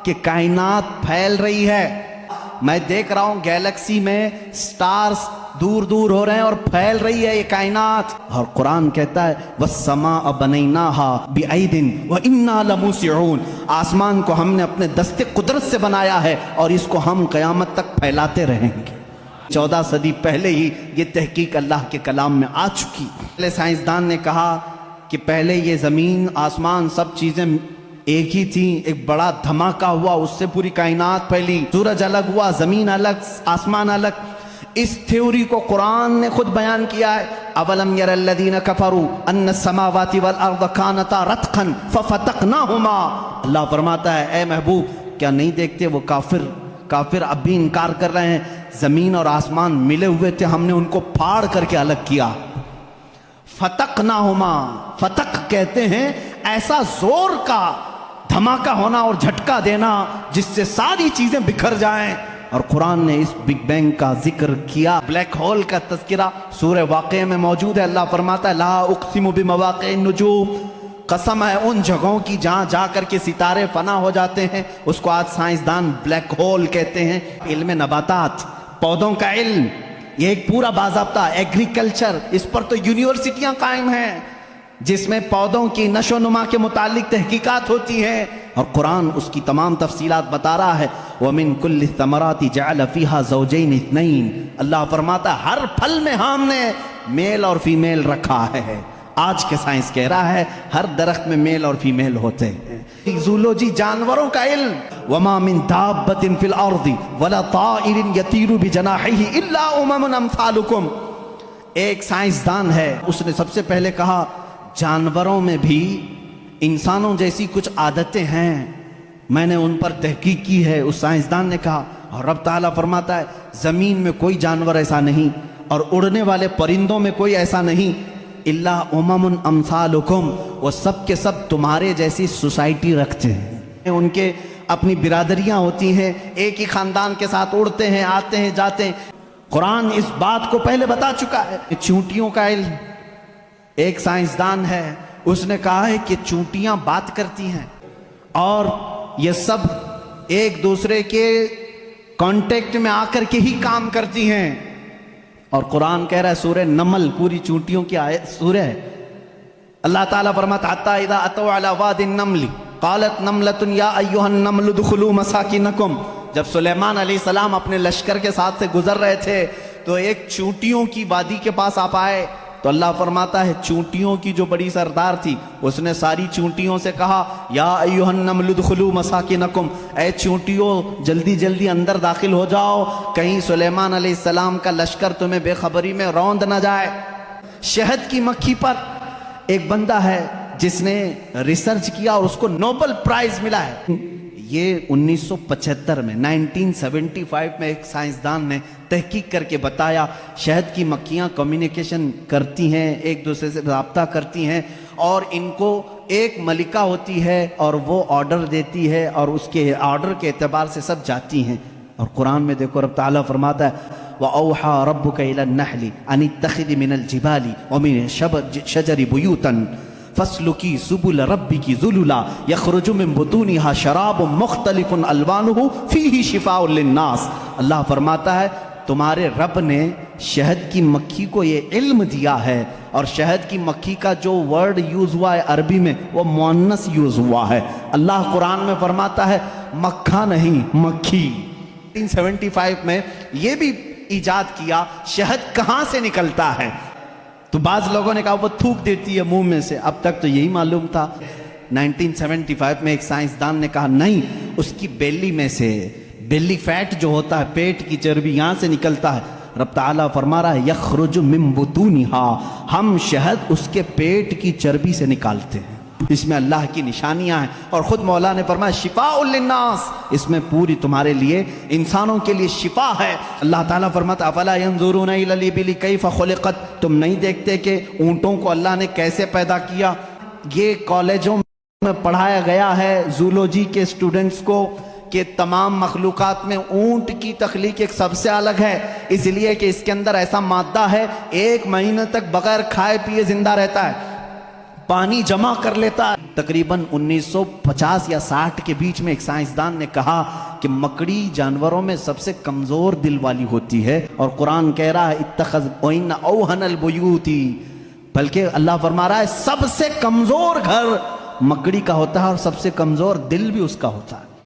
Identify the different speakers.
Speaker 1: کہ کائنات پھیل رہی ہے. میں دیکھ رہا ہوں گیلیکسی میں سٹارز دور دور ہو رہے ہیں اور پھیل رہی ہے یہ کائنات. اور قرآن کہتا ہے وَالسَّمَاءَ بَنَيْنَاهَا بِأَيْدٍ وَإِنَّا لَمُوسِعُونَ. آسمان کو ہم نے اپنے دست قدرت سے بنایا ہے اور اس کو ہم قیامت تک پھیلاتے رہیں گے. 14 صدی پہلے ہی یہ تحقیق اللہ کے کلام میں آ چکی. پہلے سائنسدان نے کہا کہ پہلے یہ زمین آسمان سب چیزیں ایک ہی تھیں، ایک بڑا دھماکہ ہوا، اس سے پوری کائنات پھیلی، سورج الگ ہوا، زمین الگ، آسمان الگ. اس تھیوری کو قرآن نے خود بیان کیا ہے. اولم یر الذین کفروا ان السماوات والارض کانتا رتقا ففتقناہما. اللہ فرماتا ہے اے محبوب کیا نہیں دیکھتے وہ کافر اب بھی انکار کر رہے ہیں، زمین اور آسمان ملے ہوئے تھے، ہم نے ان کو پھاڑ کر کے الگ کیا. فتقناہما، فتق کہتے ہیں ایسا زور کا دھماکہ ہونا اور جھٹکا دینا جس سے ساری چیزیں بکھر جائیں. اور قرآن نے اس بگ بینگ کا ذکر کیا. بلیک ہول کا تذکرہ سورہ واقعہ میں موجود ہے. اللہ فرماتا ہے لا اقسم بمواقع النجوم، قسم ہے ان جگہوں کی جہاں جا کر کے ستارے فنا ہو جاتے ہیں. اس کو آج سائنسدان بلیک ہول کہتے ہیں. علم نباتات، پودوں کا علم، یہ ایک پورا باضابطہ ایگریکلچر، اس پر تو یونیورسٹیاں قائم ہیں جس میں پودوں کی نشو و نما کے متعلق تحقیقات ہوتی ہیں. اور قرآن اس کی تمام تفصیلات بتا رہا ہے. وَمِن كُلِّ الثَّمَرَاتِ جَعَلَ فِيهَا زَوْجَيْنِ اثْنَيْنِ. اللہ فرماتا ہے ہر پھل میں ہم نے میل اور فیمیل رکھا ہے. آج کے سائنس کہہ رہا ہے ہر درخت میں میل اور فیمیل ہوتے ہیں. زولوجی، جانوروں کا علم. وَمَا مِن دَابَّةٍ فِي الْأَرْضِ وَلَا طَائِرٍ يَطِيرُ بِجَنَاحِهِ إِلَّا أُمَمٌ أَمْثَالُكُمْ. ایک سائنسدان ہے، اس نے سب سے پہلے کہا جانوروں میں بھی انسانوں جیسی کچھ عادتیں ہیں، میں نے ان پر تحقیق کی ہے. اس سائنسدان نے کہا. اور رب تعالیٰ فرماتا ہے زمین میں کوئی جانور ایسا نہیں اور اڑنے والے پرندوں میں کوئی ایسا نہیں. الا امم امثالکم، وہ سب کے سب تمہارے جیسی سوسائٹی رکھتے ہیں. ان کے اپنی برادریاں ہوتی ہیں، ایک ہی خاندان کے ساتھ اڑتے ہیں، آتے ہیں، جاتے ہیں. قرآن اس بات کو پہلے بتا چکا ہے. چونٹیوں کا علم، ایک سائنسدان ہے، اس نے کہا ہے کہ چونٹیاں بات کرتی ہیں اور یہ سب ایک دوسرے کے کانٹیکٹ میں آ کر کے ہی کام کرتی ہیں. اور قرآن کہہ رہا ہے سورہ نمل پوری چونٹیوں کی سورہ ہے. اللہ تعالیٰ فرماتا حتی اذا اتوا علی واد النمل قالت نملۃ یا ایھا النمل ادخلوا مساکنکم. جب سلیمان علیہ السلام اپنے لشکر کے ساتھ سے گزر رہے تھے تو ایک چونٹیوں کی وادی کے پاس آپ آئے تو اللہ فرماتا ہے چونٹیوں کی جو بڑی سردار تھی اس نے ساری چونٹیوں سے کہا یا ایھا النمل ادخلوا مساکنکم، اے چونٹیوں جلدی جلدی اندر داخل ہو جاؤ، کہیں سلیمان علیہ السلام کا لشکر تمہیں بے خبری میں روند نہ جائے. شہد کی مکھی پر ایک بندہ ہے جس نے ریسرچ کیا اور اس کو نوبل پرائز ملا ہے. یہ 1975 میں 1975 میں ایک سائنسدان نے تحقیق کر کے بتایا شہد کی مکھیاں کمیونیکیشن کرتی ہیں، ایک دوسرے سے رابطہ کرتی ہیں اور ان کو ایک ملکہ ہوتی ہے اور وہ آرڈر دیتی ہے اور اس کے آرڈر کے اعتبار سے سب جاتی ہیں. اور قرآن میں دیکھو رب تعالیٰ فرماتا ہے وَأَوْحَى رَبُّكَ إِلَى النَّحْلِ أَنِ اتَّخِذِ مِنَ الْجِبَالِ وَمِنَ الشَّجَرِ بُيُوتًا فَاسْلُكِي سُبُلَ رَبِّكِ ذُلُلًا يَخْرُجُ مِن بُطُونِهَا شَرَابٌ مُخْتَلِفٌ أَلْوَانُهُ فِيهِ شِفَاءٌ لِلنَّاسِ. اللہ فرماتا ہے تمہارے رب نے شہد کی مکھی کو یہ علم دیا ہے اور شہد کی مکھی کا جو ورڈ یوز ہوا ہے عربی میں وہ مؤنث یوز ہوا ہے. اللہ قرآن میں فرماتا ہے مکھا نہیں مکھی. 1975 میں یہ بھی ایجاد کیا شہد کہاں سے نکلتا ہے. تو بعض لوگوں نے کہا وہ تھوک دیتی ہے منہ میں سے، اب تک تو یہی معلوم تھا. 1975 میں ایک سائنسدان نے کہا نہیں، اس کی بیلی میں سے، بیلی فیٹ جو ہوتا ہے پیٹ کی چربی یہاں سے نکلتا ہے. رب تعالیٰ فرما رہا ہے یخرج من بطونها، ہم شہد اس کے پیٹ کی چربی سے نکالتے ہیں. اس میں اللہ کی نشانیاں ہیں اور خود مولا نے فرمایا شفاء للناس، اس میں پوری تمہارے لیے انسانوں کے لیے شفا ہے. اللہ تعالیٰ فرماتا افلا ينظرون الى الابل كيف خلقت، تم نہیں دیکھتے کہ اونٹوں کو اللہ نے کیسے پیدا کیا. یہ کالجوں میں پڑھایا گیا ہے زولوجی کے اسٹوڈنٹس کو کہ تمام مخلوقات میں اونٹ کی تخلیق ایک سب سے الگ ہے، اس لیے کہ اس کے اندر ایسا مادہ ہے 1 مہینے تک بغیر کھائے پیے زندہ رہتا ہے. پانی جمع کر لیتا ہے۔ تقریباً 1950 یا 60 کے بیچ میں ایک سائنسدان نے کہا کہ مکڑی جانوروں میں سب سے کمزور دل والی ہوتی ہے، اور قرآن کہہ رہا ہے اتخذ وَإِنَّ أَوْهَنَ الْبُيُوتِ، بلکہ اللہ فرما رہا ہے سب سے کمزور گھر مکڑی کا ہوتا ہے اور سب سے کمزور دل بھی اس کا ہوتا ہے۔